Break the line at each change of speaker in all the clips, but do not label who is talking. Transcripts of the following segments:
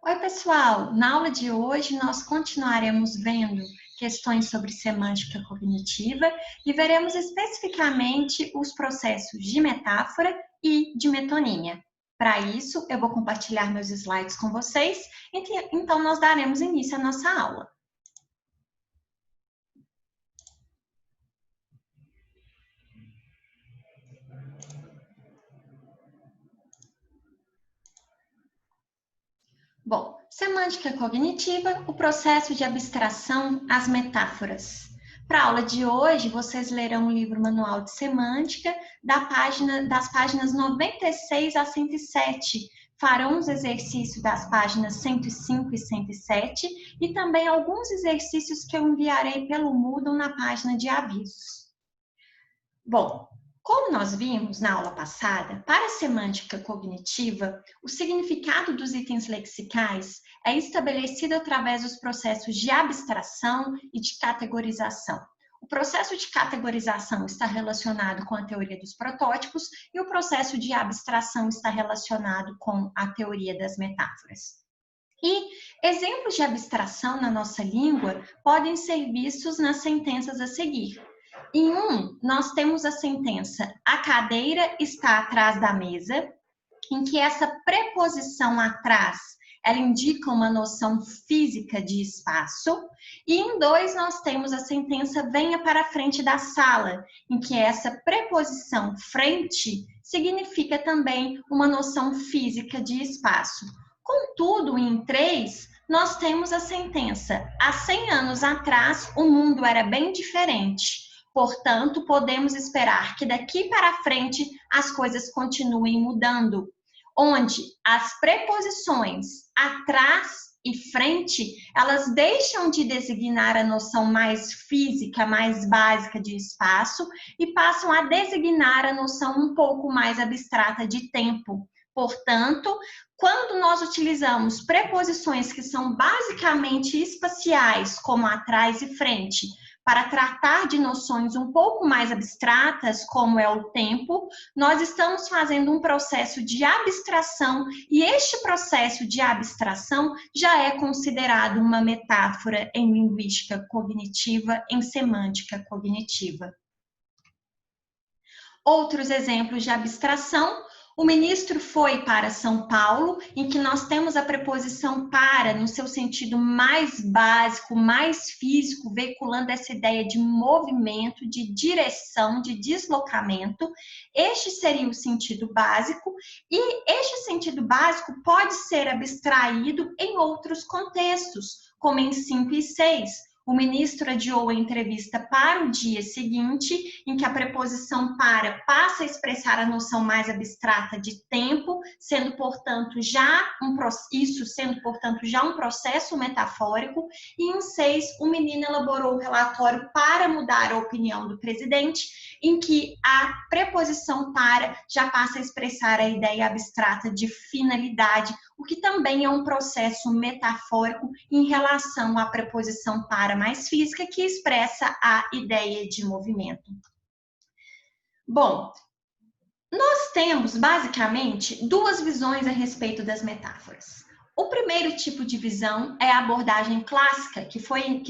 Oi, pessoal! Na aula de hoje, nós continuaremos vendo questões sobre semântica cognitiva e veremos especificamente os processos de metáfora e de metonímia. Para isso, eu vou compartilhar meus slides com vocês, então nós daremos início à nossa aula. Bom, semântica cognitiva, o processo de abstração às metáforas. Para a aula de hoje, vocês lerão o livro Manual de Semântica, das páginas 96 a 107. Farão os exercícios das páginas 105 e 107 e também alguns exercícios que eu enviarei pelo Moodle na página de avisos. Bom, como nós vimos na aula passada, para a semântica cognitiva, o significado dos itens lexicais é estabelecido através dos processos de abstração e de categorização. O processo de categorização está relacionado com a teoria dos protótipos e o processo de abstração está relacionado com a teoria das metáforas. E exemplos de abstração na nossa língua podem ser vistos nas sentenças a seguir. Em nós temos a sentença "a cadeira está atrás da mesa", em que essa preposição atrás, ela indica uma noção física de espaço. E em 2, nós temos a sentença "venha para a frente da sala", em que essa preposição frente significa também uma noção física de espaço. Contudo, em 3, nós temos a sentença "há 100 anos atrás, o mundo era bem diferente. Portanto, podemos esperar que daqui para frente as coisas continuem mudando", onde as preposições atrás e frente, elas deixam de designar a noção mais física, mais básica de espaço e passam a designar a noção um pouco mais abstrata de tempo. Portanto, quando nós utilizamos preposições que são basicamente espaciais, como atrás e frente, para tratar de noções um pouco mais abstratas, como é o tempo, nós estamos fazendo um processo de abstração e este processo de abstração já é considerado uma metáfora em linguística cognitiva, em semântica cognitiva. Outros exemplos de abstração: o ministro foi para São Paulo, em que nós temos a preposição "para" no seu sentido mais básico, mais físico, veiculando essa ideia de movimento, de direção, de deslocamento. Este seria o sentido básico, e este sentido básico pode ser abstraído em outros contextos, como em 5 e 6. O ministro adiou a entrevista para o dia seguinte, em que a preposição "para" passa a expressar a noção mais abstrata de tempo, sendo, portanto, já um processo metafórico. E em 6, o menino elaborou o relatório para mudar a opinião do presidente, em que a preposição "para" já passa a expressar a ideia abstrata de finalidade, o que também é um processo metafórico em relação à preposição "para" mais física, que expressa a ideia de movimento. Bom, nós temos basicamente duas visões a respeito das metáforas. O primeiro tipo de visão é a abordagem clássica, que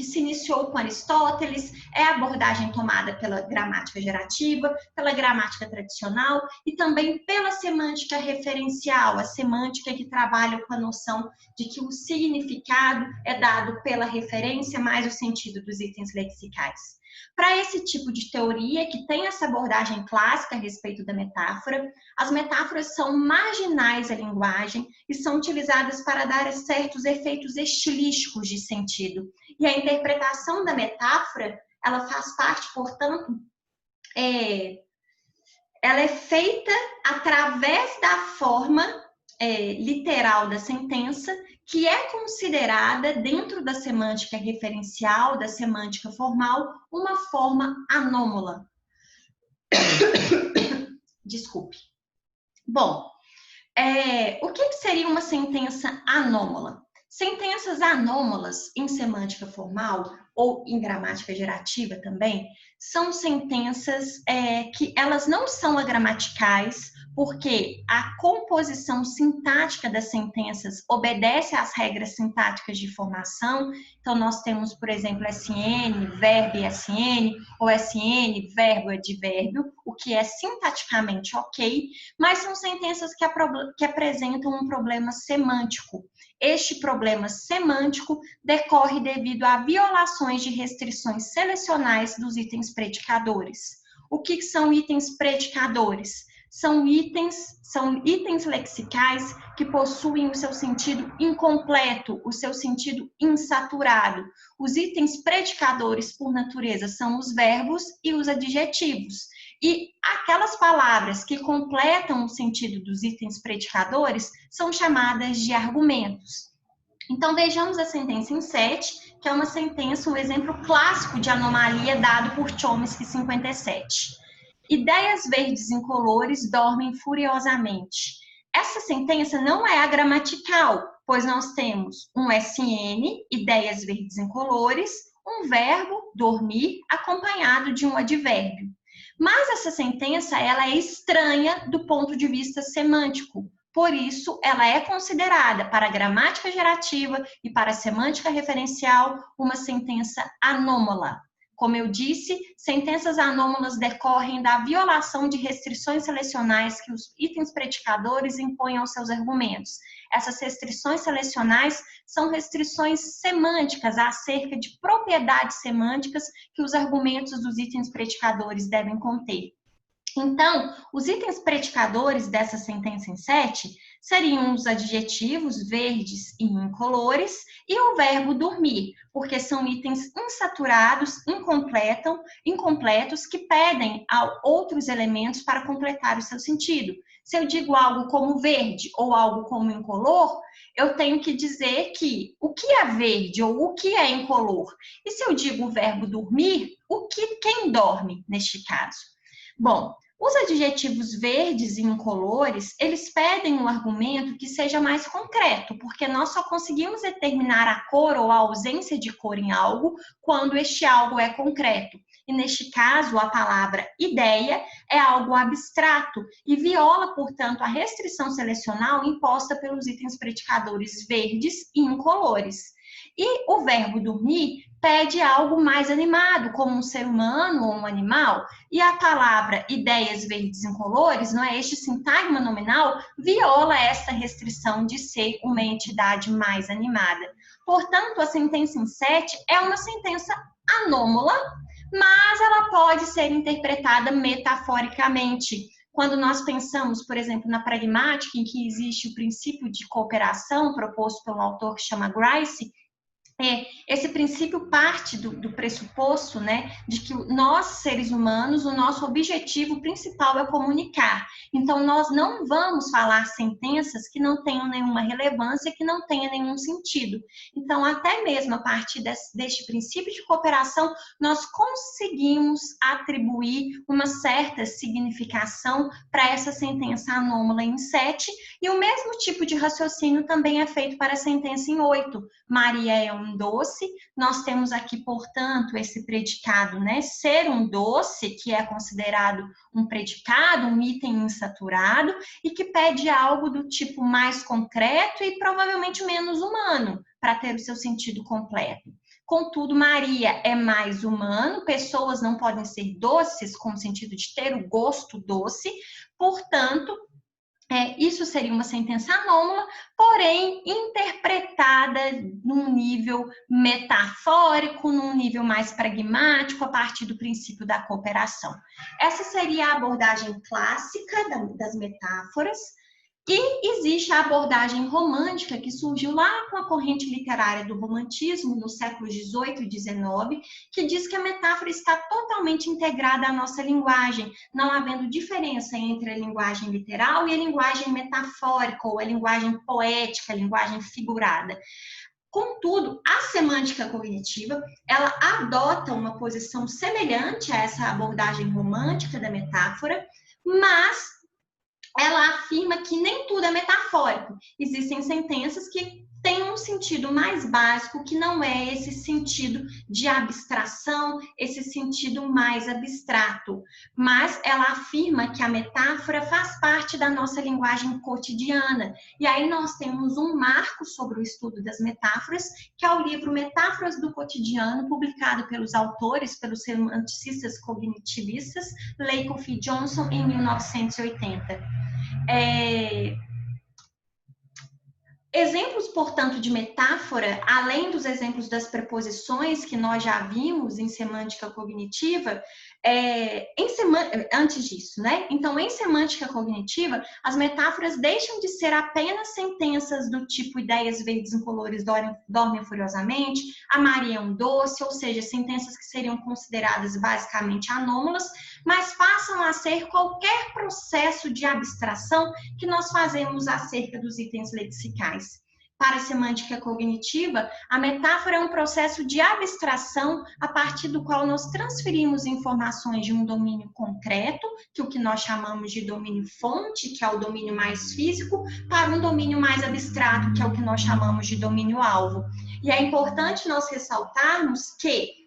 se iniciou com Aristóteles, é a abordagem tomada pela gramática gerativa, pela gramática tradicional e também pela semântica referencial, a semântica que trabalha com a noção de que o significado é dado pela referência mais o sentido dos itens lexicais. Para esse tipo de teoria, que tem essa abordagem clássica a respeito da metáfora, as metáforas são marginais à linguagem e são utilizadas para dar certos efeitos estilísticos de sentido. E a interpretação da metáfora, ela faz parte, portanto, ela é feita através da forma literal da sentença, que é considerada, dentro da semântica referencial, da semântica formal, uma forma anômala. Desculpe. Bom, o que seria uma sentença anômala? Sentenças anômalas em semântica formal ou em gramática gerativa também são sentenças que elas não são agramaticais, porque a composição sintática das sentenças obedece às regras sintáticas de formação. Então, nós temos, por exemplo, SN, verbo e SN, ou SN, verbo e advérbio, o que é sintaticamente ok, mas são sentenças que apresentam um problema semântico. Este problema semântico decorre devido a violações de restrições selecionais dos itens predicadores. O que são itens predicadores? São itens lexicais que possuem o seu sentido incompleto, o seu sentido insaturado. Os itens predicadores, por natureza, são os verbos e os adjetivos. E aquelas palavras que completam o sentido dos itens predicadores são chamadas de argumentos. Então, vejamos a sentença em 7, que é uma sentença, um exemplo clássico de anomalia dado por Chomsky 57. Ideias verdes incolores dormem furiosamente. Essa sentença não é a gramatical, pois nós temos um SN, ideias verdes incolores, um verbo, dormir, acompanhado de um advérbio. Mas essa sentença ela é estranha do ponto de vista semântico. Por isso, ela é considerada, para a gramática gerativa e para a semântica referencial, uma sentença anômala. Como eu disse, sentenças anômalas decorrem da violação de restrições selecionais que os itens predicadores impõem aos seus argumentos. Essas restrições selecionais são restrições semânticas acerca de propriedades semânticas que os argumentos dos itens predicadores devem conter. Então, os itens predicadores dessa sentença em 7 seriam os adjetivos verdes e incolores e o verbo dormir, porque são itens insaturados, incompletos, que pedem a outros elementos para completar o seu sentido. Se eu digo algo como verde ou algo como incolor, eu tenho que dizer que o que é verde ou o que é incolor. E se eu digo o verbo dormir, quem dorme neste caso? Bom, os adjetivos verdes e incolores, eles pedem um argumento que seja mais concreto, porque nós só conseguimos determinar a cor ou a ausência de cor em algo quando este algo é concreto. E neste caso, a palavra ideia é algo abstrato e viola, portanto, a restrição selecional imposta pelos itens predicadores verdes e incolores. E o verbo dormir pede algo mais animado, como um ser humano ou um animal, e a palavra ideias verdes incolores, não é? Este sintagma nominal viola esta restrição de ser uma entidade mais animada. Portanto, a sentença em 7 é uma sentença anômala, mas ela pode ser interpretada metaforicamente. Quando nós pensamos, por exemplo, na pragmática, em que existe o princípio de cooperação proposto pelo autor que chama Grice, esse princípio parte do pressuposto, né, de que nós, seres humanos, o nosso objetivo principal é comunicar. Então, nós não vamos falar sentenças que não tenham nenhuma relevância, que não tenham nenhum sentido. Então, até mesmo a partir deste princípio de cooperação, nós conseguimos atribuir uma certa significação para essa sentença anômala em 7, e o mesmo tipo de raciocínio também é feito para a sentença em 8. Maria é um doce, nós temos aqui, portanto, esse predicado, né? Ser um doce, que é considerado um predicado, um item insaturado, e que pede algo do tipo mais concreto e provavelmente menos humano, para ter o seu sentido completo. Contudo, Maria é mais humano, pessoas não podem ser doces, com o sentido de ter o gosto doce, portanto, isso seria uma sentença anômala, porém interpretada num nível metafórico, num nível mais pragmático, a partir do princípio da cooperação. Essa seria a abordagem clássica das metáforas. E existe a abordagem romântica, que surgiu lá com a corrente literária do romantismo, no século XVIII e XIX, que diz que a metáfora está totalmente integrada à nossa linguagem, não havendo diferença entre a linguagem literal e a linguagem metafórica, ou a linguagem poética, a linguagem figurada. Contudo, a semântica cognitiva, ela adota uma posição semelhante a essa abordagem romântica da metáfora, mas ela afirma que nem tudo é metafórico. Existem sentenças que têm um sentido mais básico, que não é esse sentido de abstração, esse sentido mais abstrato. Mas ela afirma que a metáfora faz parte da nossa linguagem cotidiana. E aí nós temos um marco sobre o estudo das metáforas, que é o livro Metáforas do Cotidiano, publicado pelos autores, pelos semanticistas cognitivistas, Lakoff e Johnson, em 1980. Exemplos, portanto, de metáfora, além dos exemplos das preposições que nós já vimos em semântica cognitiva, antes disso, né? Então, em semântica cognitiva, as metáforas deixam de ser apenas sentenças do tipo ideias verdes incolores dormem furiosamente, a Maria é um doce, ou seja, sentenças que seriam consideradas basicamente anômalas, mas passam a ser qualquer processo de abstração que nós fazemos acerca dos itens lexicais. Para a semântica cognitiva, a metáfora é um processo de abstração a partir do qual nós transferimos informações de um domínio concreto, que é o que nós chamamos de domínio fonte, que é o domínio mais físico, para um domínio mais abstrato, que é o que nós chamamos de domínio alvo. E é importante nós ressaltarmos que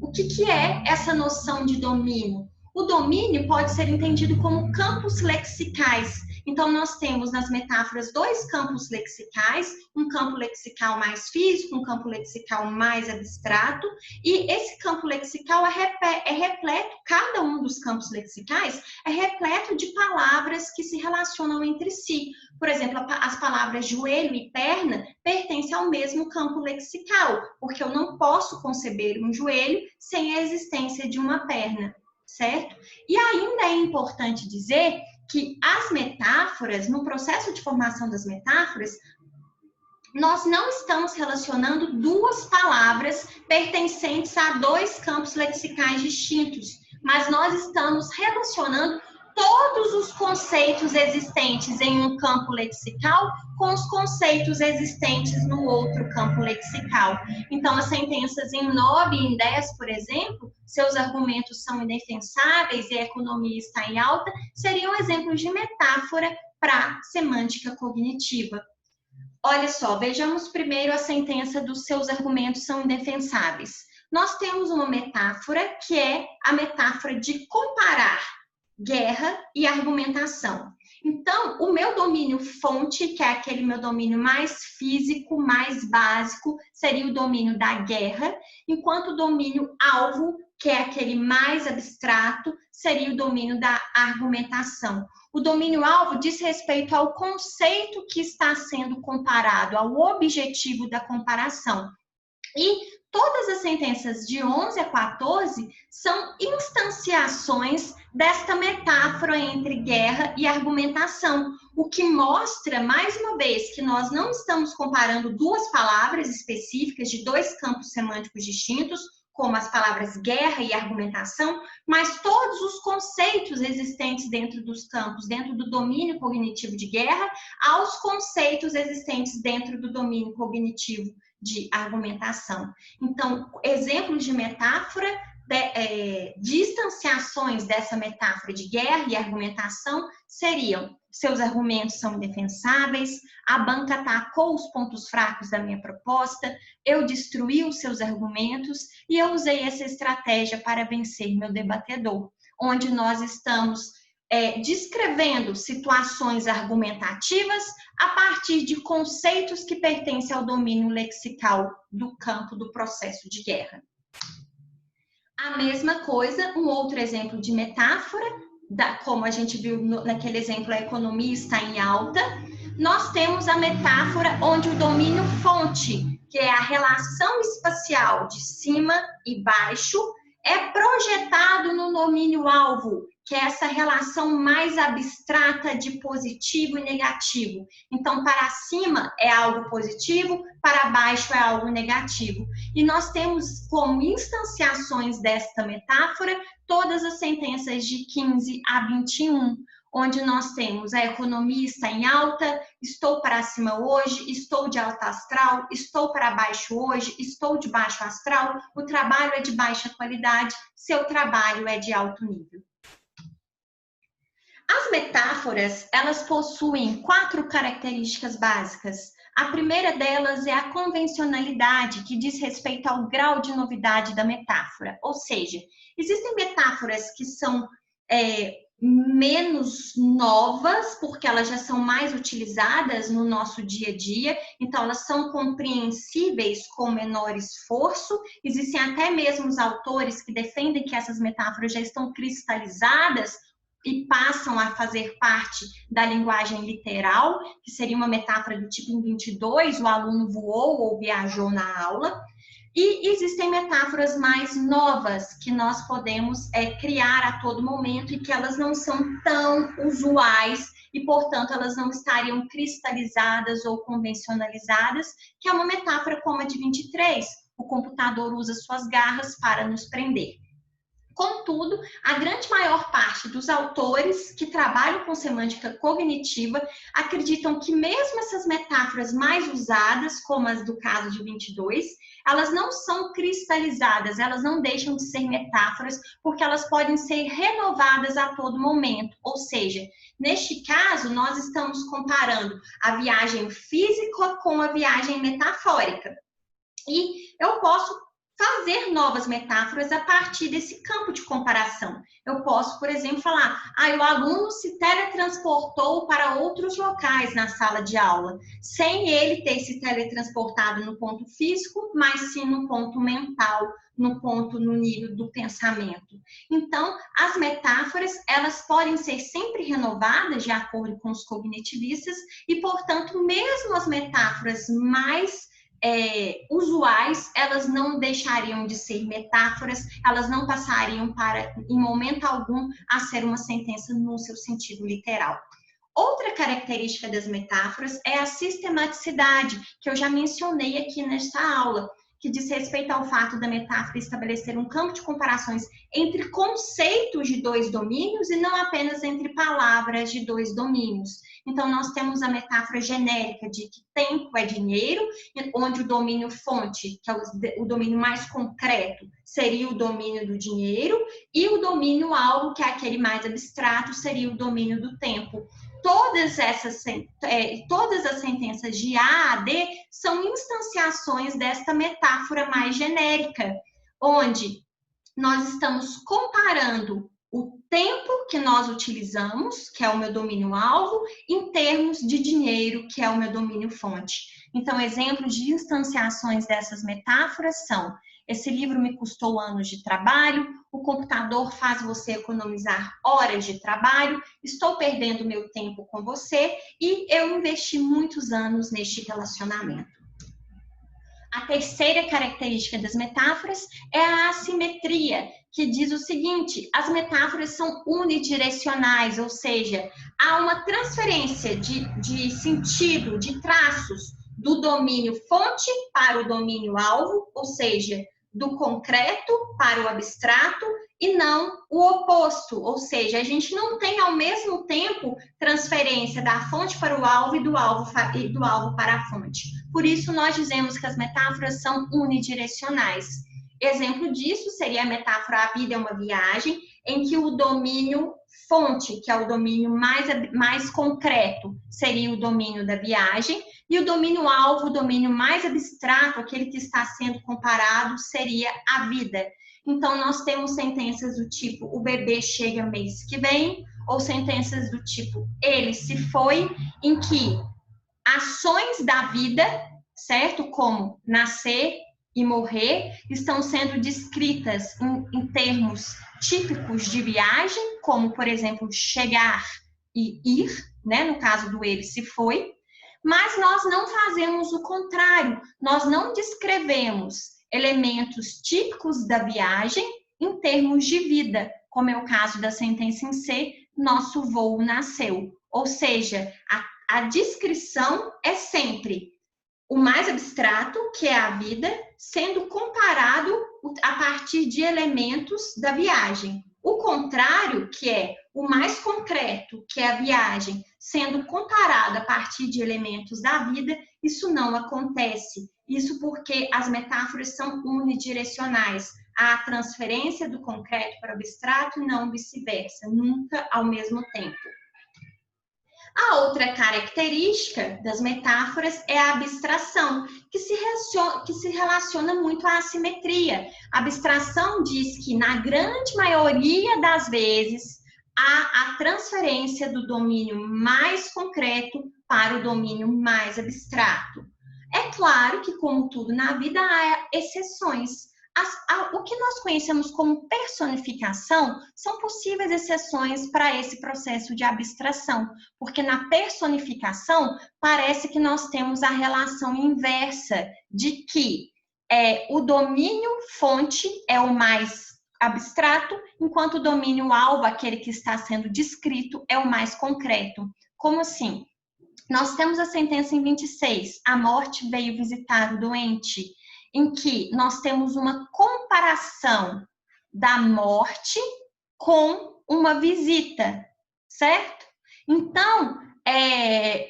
o que é essa noção de domínio? O domínio pode ser entendido como campos lexicais. Então, nós temos nas metáforas dois campos lexicais, um campo lexical mais físico, um campo lexical mais abstrato, e esse campo lexical é repleto, cada um dos campos lexicais é repleto de palavras que se relacionam entre si. Por exemplo, as palavras joelho e perna pertencem ao mesmo campo lexical, porque eu não posso conceber um joelho sem a existência de uma perna, certo? E ainda é importante dizer que as metáforas, no processo de formação das metáforas, nós não estamos relacionando duas palavras pertencentes a dois campos lexicais distintos, mas nós estamos relacionando todos os conceitos existentes em um campo lexical com os conceitos existentes no outro campo lexical. Então, as sentenças em 9 e em 10, por exemplo, seus argumentos são indefensáveis e a economia está em alta, seriam exemplos de metáfora para semântica cognitiva. Olha só, vejamos primeiro a sentença dos seus argumentos são indefensáveis. Nós temos uma metáfora que é a metáfora de comparar guerra e argumentação. Então, o meu domínio fonte, que é aquele meu domínio mais físico, mais básico, seria o domínio da guerra, enquanto o domínio alvo, que é aquele mais abstrato, seria o domínio da argumentação. O domínio alvo diz respeito ao conceito que está sendo comparado, ao objetivo da comparação. E todas as sentenças de 11 a 14 são instanciações desta metáfora entre guerra e argumentação, o que mostra, mais uma vez, que nós não estamos comparando duas palavras específicas de dois campos semânticos distintos, como as palavras guerra e argumentação, mas todos os conceitos existentes dentro dos campos, dentro do domínio cognitivo de guerra, aos conceitos existentes dentro do domínio cognitivo de argumentação. Então, exemplos de metáfora, distanciações dessa metáfora de guerra e argumentação seriam: seus argumentos são indefensáveis, a banca atacou os pontos fracos da minha proposta, eu destruí os seus argumentos e eu usei essa estratégia para vencer meu debatedor, onde nós estamos descrevendo situações argumentativas a partir de conceitos que pertencem ao domínio lexical do campo do processo de guerra. A mesma coisa, um outro exemplo de metáfora, como a gente viu naquele exemplo, a economia está em alta, nós temos a metáfora onde o domínio fonte, que é a relação espacial de cima e baixo, é projetado no domínio alvo, que é essa relação mais abstrata de positivo e negativo. Então, para cima é algo positivo, para baixo é algo negativo. E nós temos como instanciações desta metáfora todas as sentenças de 15 a 21, onde nós temos a economia está em alta, estou para cima hoje, estou de alta astral, estou para baixo hoje, estou de baixo astral, o trabalho é de baixa qualidade, seu trabalho é de alto nível. As metáforas, elas possuem 4 características básicas. A primeira delas é a convencionalidade, que diz respeito ao grau de novidade da metáfora. Ou seja, existem metáforas que são menos novas, porque elas já são mais utilizadas no nosso dia a dia, então elas são compreensíveis com menor esforço. Existem até mesmo os autores que defendem que essas metáforas já estão cristalizadas e passam a fazer parte da linguagem literal, que seria uma metáfora do tipo em 22, o aluno voou ou viajou na aula. E existem metáforas mais novas que nós podemos criar a todo momento e que elas não são tão usuais e, portanto, elas não estariam cristalizadas ou convencionalizadas, que é uma metáfora como a de 23. O computador usa suas garras para nos prender. Contudo, a grande maior parte dos autores que trabalham com semântica cognitiva acreditam que mesmo essas metáforas mais usadas, como as do caso de 22, elas não são cristalizadas, elas não deixam de ser metáforas, porque elas podem ser renovadas a todo momento. Ou seja, neste caso, nós estamos comparando a viagem física com a viagem metafórica. E eu posso fazer novas metáforas a partir desse campo de comparação. Eu posso, por exemplo, falar, o aluno se teletransportou para outros locais na sala de aula, sem ele ter se teletransportado no ponto físico, mas sim no ponto mental, no nível do pensamento. Então, as metáforas, elas podem ser sempre renovadas de acordo com os cognitivistas e, portanto, mesmo as metáforas mais usuais, elas não deixariam de ser metáforas, elas não passariam para, em momento algum, a ser uma sentença no seu sentido literal. Outra característica das metáforas é a sistematicidade, que eu já mencionei aqui nesta aula, que diz respeito ao fato da metáfora estabelecer um campo de comparações entre conceitos de 2 domínios e não apenas entre palavras de 2 domínios. Então, nós temos a metáfora genérica de que tempo é dinheiro, onde o domínio fonte, que é o domínio mais concreto, seria o domínio do dinheiro, e o domínio alvo, que é aquele mais abstrato, seria o domínio do tempo. Todas as sentenças de A a D são instanciações desta metáfora mais genérica, onde nós estamos comparando o tempo que nós utilizamos, que é o meu domínio-alvo, em termos de dinheiro, que é o meu domínio-fonte. Então, exemplos de instanciações dessas metáforas são: esse livro me custou anos de trabalho, o computador faz você economizar horas de trabalho, estou perdendo meu tempo com você e eu investi muitos anos neste relacionamento. A terceira característica das metáforas é a assimetria, que diz o seguinte: as metáforas são unidirecionais, ou seja, há uma transferência de sentido, de traços, do domínio fonte para o domínio alvo, ou seja, do concreto para o abstrato, e não o oposto, ou seja, a gente não tem ao mesmo tempo transferência da fonte para o alvo e do alvo para a fonte. Por isso, nós dizemos que as metáforas são unidirecionais. Exemplo disso seria a metáfora A Vida é uma Viagem, em que o domínio fonte, que é o domínio mais concreto, seria o domínio da viagem, e o domínio alvo, o domínio mais abstrato, aquele que está sendo comparado, seria a vida. Então, nós temos sentenças do tipo: o bebê chega mês que vem, ou sentenças do tipo: ele se foi, em que ações da vida, certo? Como nascer e morrer, estão sendo descritas em termos típicos de viagem, como, por exemplo, chegar e ir, né? No caso do ele se foi. Mas nós não fazemos o contrário, nós não descrevemos elementos típicos da viagem em termos de vida, como é o caso da sentença em C, nosso voo nasceu. Ou seja, a descrição é sempre o mais abstrato, que é a vida, sendo comparado a partir de elementos da viagem. O contrário, que é o mais concreto, que é a viagem, sendo comparado a partir de elementos da vida, isso não acontece. Isso porque as metáforas são unidirecionais. a transferência do concreto para o abstrato e não vice-versa, nunca ao mesmo tempo. A outra característica das metáforas é a abstração, que se relaciona muito à assimetria. A abstração diz que, na grande maioria das vezes, há a transferência do domínio mais concreto para o domínio mais abstrato. É claro que, como tudo na vida, há exceções. O que nós conhecemos como personificação são possíveis exceções para esse processo de abstração, porque na personificação parece que nós temos a relação inversa de que o domínio fonte é o mais abstrato, enquanto o domínio alvo, aquele que está sendo descrito, é o mais concreto. Como assim? Nós temos a sentença em 26, a morte veio visitar o doente, em que nós temos uma comparação da morte com uma visita, certo? Então,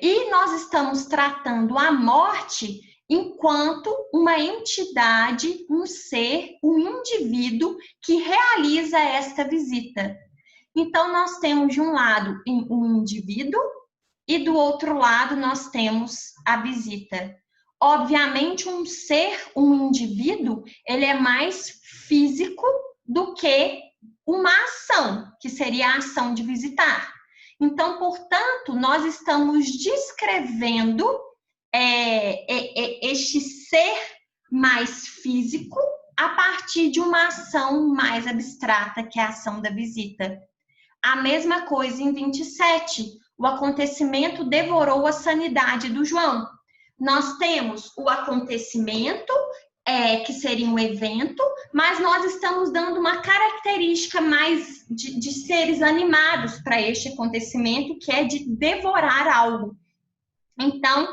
e nós estamos tratando a morte enquanto uma entidade, um ser, um indivíduo que realiza esta visita. Então, nós temos de um lado um indivíduo e do outro lado nós temos a visita. Obviamente, um ser, um indivíduo, ele é mais físico do que uma ação, que seria a ação de visitar. Então, portanto, nós estamos descrevendo este ser mais físico a partir de uma ação mais abstrata, que é a ação da visita. A mesma coisa em 27. O acontecimento devorou a sanidade do João. Nós temos o acontecimento, que seria um evento, mas nós estamos dando uma característica mais de seres animados para este acontecimento, que é de devorar algo. Então,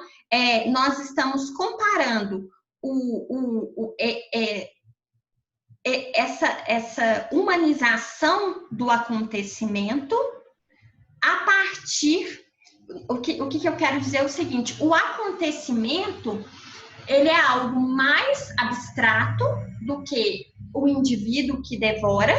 nós estamos comparando essa humanização do acontecimento a partir... O que eu quero dizer é o seguinte: o acontecimento, ele é algo mais abstrato do que o indivíduo que devora,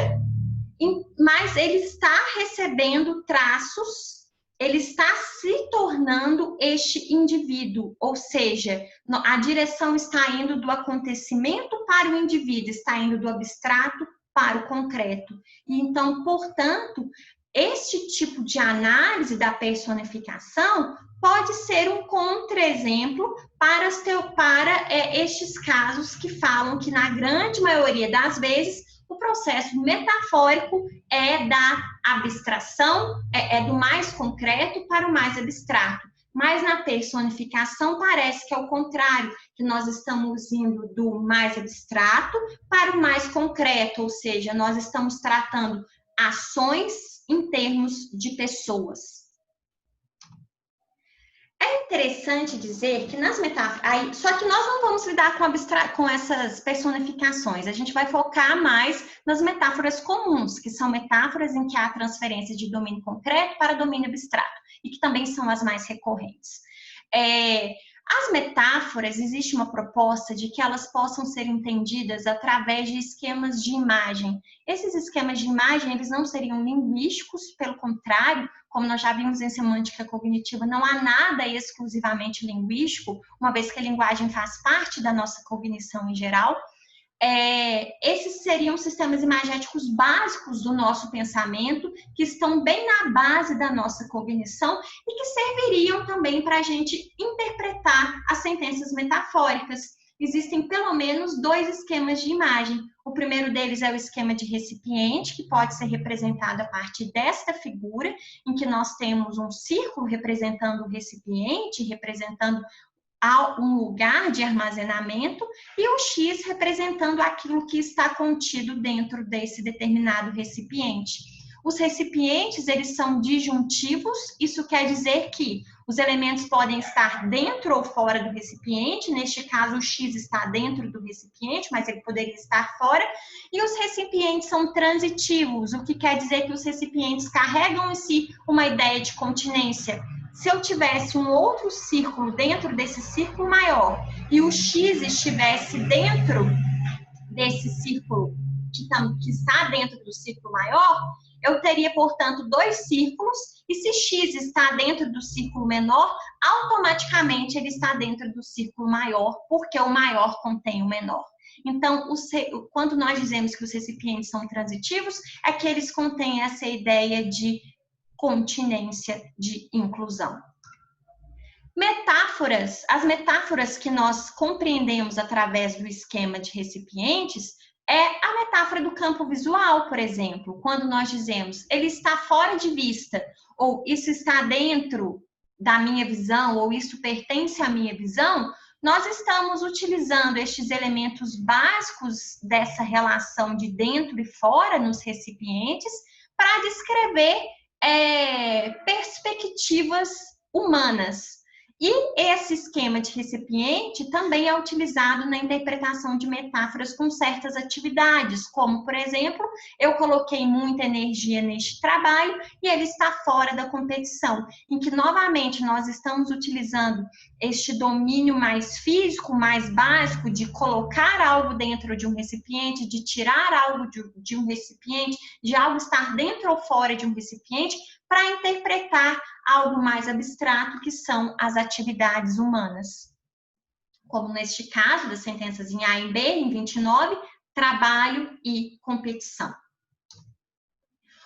mas ele está recebendo traços, ele está se tornando este indivíduo, ou seja, a direção está indo do acontecimento para o indivíduo, está indo do abstrato para o concreto. E então, portanto, este tipo de análise da personificação pode ser um contra-exemplo para estes casos que falam que, na grande maioria das vezes, o processo metafórico é da abstração, do mais concreto para o mais abstrato. Mas na personificação parece que é o contrário, que nós estamos indo do mais abstrato para o mais concreto, ou seja, nós estamos tratando ações em termos de pessoas. É interessante dizer que nas metáforas... Só que nós não vamos lidar com essas personificações, a gente vai focar mais nas metáforas comuns, que são metáforas em que há transferência de domínio concreto para domínio abstrato, e que também são as mais recorrentes. As metáforas, existe uma proposta de que elas possam ser entendidas através de esquemas de imagem. Esses esquemas de imagem, eles não seriam linguísticos, pelo contrário, como nós já vimos em semântica cognitiva, não há nada exclusivamente linguístico, uma vez que a linguagem faz parte da nossa cognição em geral. Esses seriam sistemas imagéticos básicos do nosso pensamento, que estão bem na base da nossa cognição e que serviriam também para a gente interpretar as sentenças metafóricas. Existem pelo menos 2 esquemas de imagem. O primeiro deles é o esquema de recipiente, que pode ser representado a partir desta figura, em que nós temos um círculo representando o recipiente, representando um lugar de armazenamento, e o X representando aquilo que está contido dentro desse determinado recipiente. Os recipientes, eles são disjuntivos, isso quer dizer que os elementos podem estar dentro ou fora do recipiente, neste caso o X está dentro do recipiente, mas ele poderia estar fora, e os recipientes são transitivos, o que quer dizer que os recipientes carregam em si uma ideia de continência. Se eu tivesse um outro círculo dentro desse círculo maior e o X estivesse dentro desse círculo que está dentro do círculo maior, eu teria, portanto, 2 círculos, e se x está dentro do círculo menor, automaticamente ele está dentro do círculo maior, porque o maior contém o menor. Então, quando nós dizemos que os recipientes são transitivos, é que eles contêm essa ideia de continência, de inclusão. Metáforas, as metáforas que nós compreendemos através do esquema de recipientes é a metáfora do campo visual, por exemplo, quando nós dizemos ele está fora de vista, ou isso está dentro da minha visão, ou isso pertence à minha visão, nós estamos utilizando estes elementos básicos dessa relação de dentro e fora nos recipientes para descrever perspectivas humanas. E esse esquema de recipiente também é utilizado na interpretação de metáforas com certas atividades, como, por exemplo, eu coloquei muita energia neste trabalho e ele está fora da competição, em que, novamente, nós estamos utilizando este domínio mais físico, mais básico, de colocar algo dentro de um recipiente, de tirar algo de um recipiente, de algo estar dentro ou fora de um recipiente, para interpretar algo mais abstrato, que são as atividades humanas. Como neste caso das sentenças em A e B, em 29, trabalho e competição.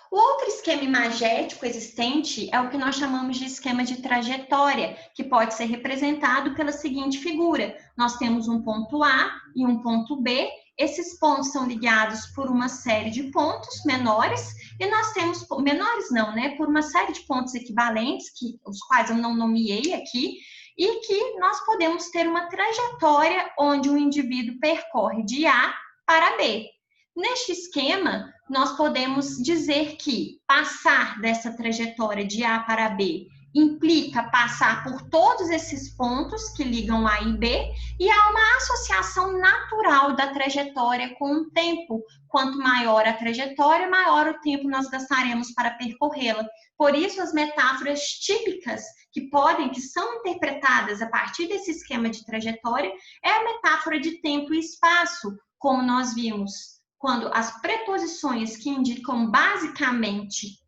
O outro esquema imagético existente é o que nós chamamos de esquema de trajetória, que pode ser representado pela seguinte figura. Nós temos um ponto A e um ponto B. Esses pontos são ligados por uma série de pontos menores, e nós temos, menores não, né? Por uma série de pontos equivalentes, os quais eu não nomeei aqui, e que nós podemos ter uma trajetória onde um indivíduo percorre de A para B. Neste esquema, nós podemos dizer que passar dessa trajetória de A para B implica passar por todos esses pontos que ligam A e B, e há uma associação natural da trajetória com o tempo. Quanto maior a trajetória, maior o tempo nós gastaremos para percorrê-la. Por isso, as metáforas típicas que são interpretadas a partir desse esquema de trajetória é a metáfora de tempo e espaço, como nós vimos, quando as preposições que indicam basicamente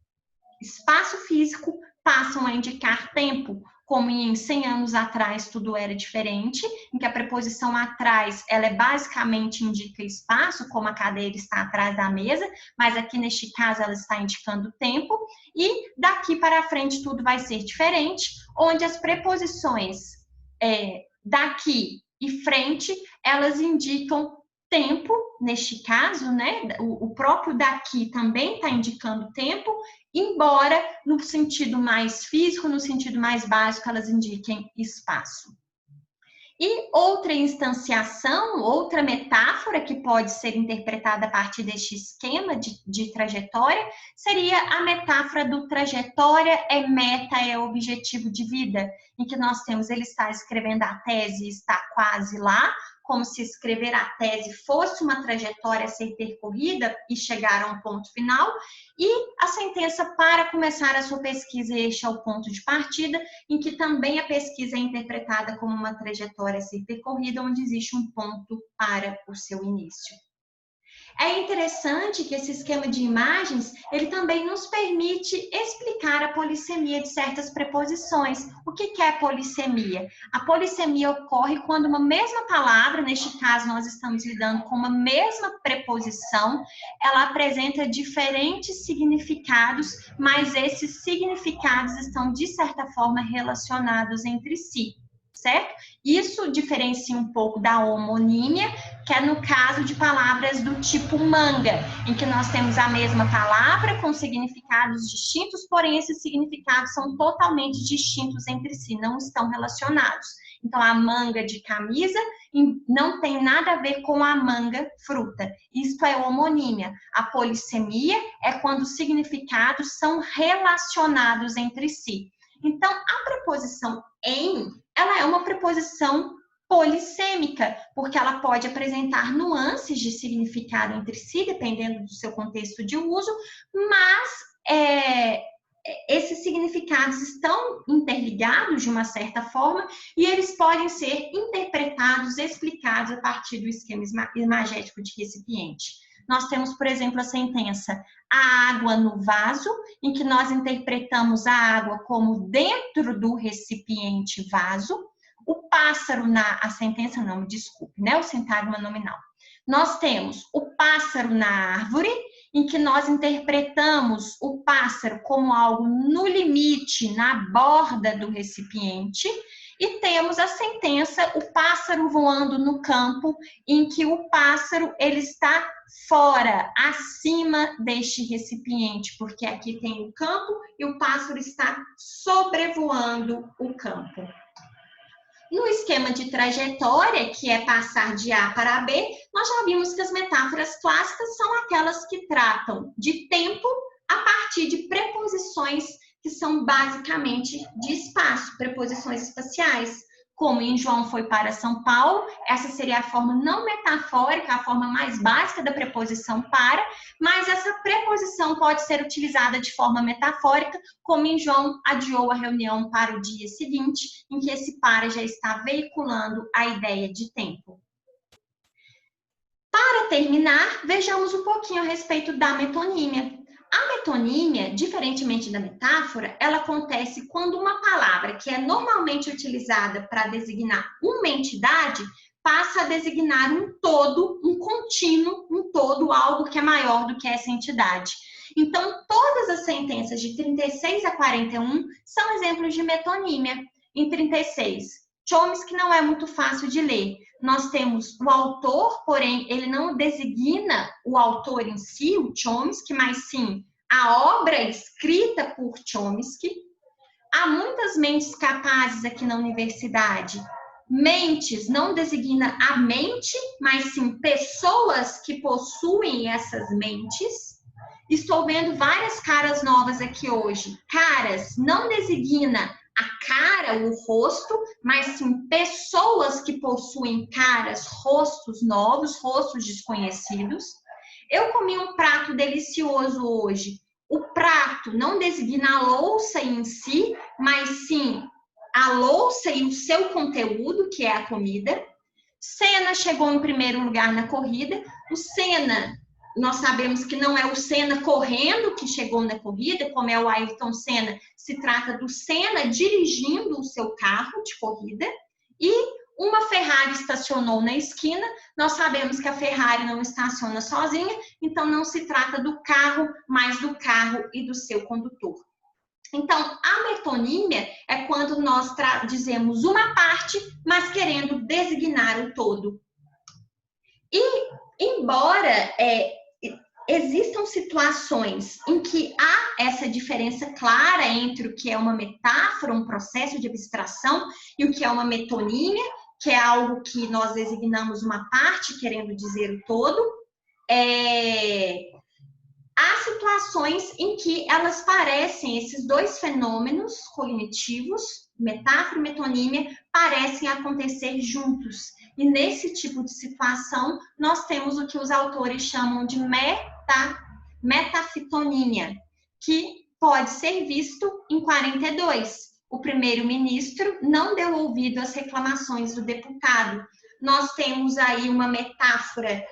espaço físico passam a indicar tempo, como em 100 anos atrás tudo era diferente, em que a preposição atrás, ela basicamente indica espaço, como a cadeira está atrás da mesa, mas aqui neste caso ela está indicando tempo, e daqui para frente tudo vai ser diferente, onde as preposições daqui e frente, elas indicam tempo, neste caso, né? O próprio daqui também está indicando tempo, embora no sentido mais físico, no sentido mais básico, elas indiquem espaço. E outra instanciação, outra metáfora que pode ser interpretada a partir deste esquema de trajetória, seria a metáfora do trajetória é meta, é objetivo de vida, em que nós temos, ele está escrevendo a tese, está quase lá, como se escrever a tese fosse uma trajetória a ser percorrida e chegar a um ponto final, e a sentença para começar a sua pesquisa, este é o ponto de partida, em que também a pesquisa é interpretada como uma trajetória a ser percorrida, onde existe um ponto para o seu início. É interessante que esse esquema de imagens, ele também nos permite explicar a polissemia de certas preposições. O que é polissemia? A polissemia ocorre quando uma mesma palavra, neste caso nós estamos lidando com uma mesma preposição, ela apresenta diferentes significados, mas esses significados estão, de certa forma, relacionados entre si. Certo? Isso diferencia um pouco da homonímia, que é no caso de palavras do tipo manga, em que nós temos a mesma palavra com significados distintos, porém esses significados são totalmente distintos entre si, não estão relacionados. Então, a manga de camisa não tem nada a ver com a manga fruta. Isto é homonímia. A polissemia é quando os significados são relacionados entre si. Então, a preposição em, ela é uma preposição polissêmica, porque ela pode apresentar nuances de significado entre si, dependendo do seu contexto de uso, mas esses significados estão interligados de uma certa forma e eles podem ser interpretados, explicados a partir do esquema imagético de recipiente. Nós temos, por exemplo, a sentença a água no vaso, em que nós interpretamos a água como dentro do recipiente vaso. O pássaro a sentença não, me desculpe, né? O sintagma nominal. Nós temos o pássaro na árvore, em que nós interpretamos o pássaro como algo no limite, na borda do recipiente. E temos a sentença, o pássaro voando no campo, em que o pássaro ele está fora, acima deste recipiente, porque aqui tem o campo e o pássaro está sobrevoando o campo. No esquema de trajetória, que é passar de A para B, nós já vimos que as metáforas clássicas são aquelas que tratam de tempo a partir de preposições que são basicamente de espaço, preposições espaciais. Como em João foi para São Paulo, essa seria a forma não metafórica, a forma mais básica da preposição para, mas essa preposição pode ser utilizada de forma metafórica, como em João adiou a reunião para o dia seguinte, em que esse para já está veiculando a ideia de tempo. Para terminar, vejamos um pouquinho a respeito da metonímia. A metonímia, diferentemente da metáfora, ela acontece quando uma palavra que é normalmente utilizada para designar uma entidade passa a designar um todo, um contínuo, um todo, algo que é maior do que essa entidade. Então, todas as sentenças de 36 a 41 são exemplos de metonímia. Em 36, Chomsky não é muito fácil de ler. Nós temos o autor, porém, ele não designa o autor em si, o Chomsky, mas sim a obra escrita por Chomsky. Há muitas mentes capazes aqui na universidade. Mentes não designa a mente, mas sim pessoas que possuem essas mentes. Estou vendo várias caras novas aqui hoje. Caras não designa a cara, o rosto, mas sim pessoas que possuem caras, rostos novos, rostos desconhecidos. Eu comi um prato delicioso hoje. O prato não designa a louça em si, mas sim a louça e o seu conteúdo, que é a comida. Senna chegou em primeiro lugar na corrida. O Senna, nós sabemos que não é o Senna correndo que chegou na corrida, como é o Ayrton Senna, se trata do Senna dirigindo o seu carro de corrida. E uma Ferrari estacionou na esquina. Nós sabemos que a Ferrari não estaciona sozinha, então não se trata do carro, mas do carro e do seu condutor. Então, a metonímia é quando nós dizemos uma parte, mas querendo designar o todo. E, embora existam situações em que há essa diferença clara entre o que é uma metáfora, um processo de abstração, e o que é uma metonímia, que é algo que nós designamos uma parte, querendo dizer o todo, há situações em que elas parecem, esses dois fenômenos cognitivos, metáfora e metonímia, parecem acontecer juntos. E nesse tipo de situação, nós temos o que os autores chamam de metafitonímia, que pode ser visto em 42. O primeiro-ministro não deu ouvido às reclamações do deputado. Nós temos aí uma metáfora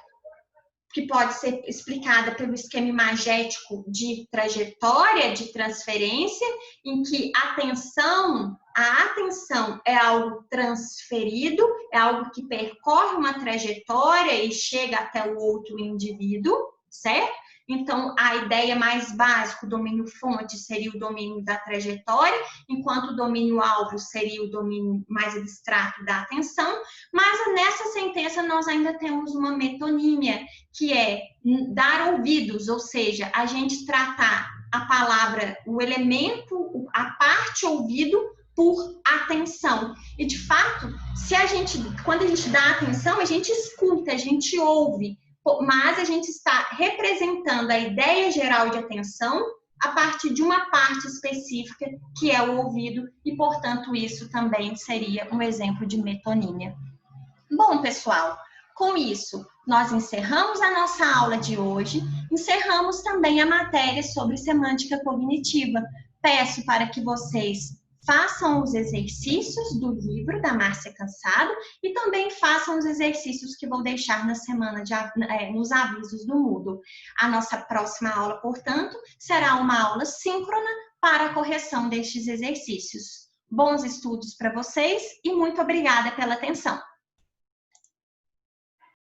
que pode ser explicada pelo esquema imagético de trajetória, de transferência, em que a atenção é algo transferido, é algo que percorre uma trajetória e chega até o outro indivíduo, certo? Então, a ideia mais básica, o domínio fonte, seria o domínio da trajetória, enquanto o domínio alvo seria o domínio mais abstrato da atenção. Mas nessa sentença nós ainda temos uma metonímia, que é dar ouvidos, ou seja, a gente tratar a palavra, o elemento, a parte ouvido por atenção. E, de fato, quando a gente dá atenção, a gente escuta, a gente ouve, mas a gente está representando a ideia geral de atenção a partir de uma parte específica, que é o ouvido, e, portanto, isso também seria um exemplo de metonímia. Bom, pessoal, com isso, nós encerramos a nossa aula de hoje, encerramos também a matéria sobre semântica cognitiva. Peço para que vocês façam os exercícios do livro da Márcia Cansado e também façam os exercícios que vou deixar na semana nos avisos do Moodle. A nossa próxima aula, portanto, será uma aula síncrona para a correção destes exercícios. Bons estudos para vocês e muito obrigada pela atenção.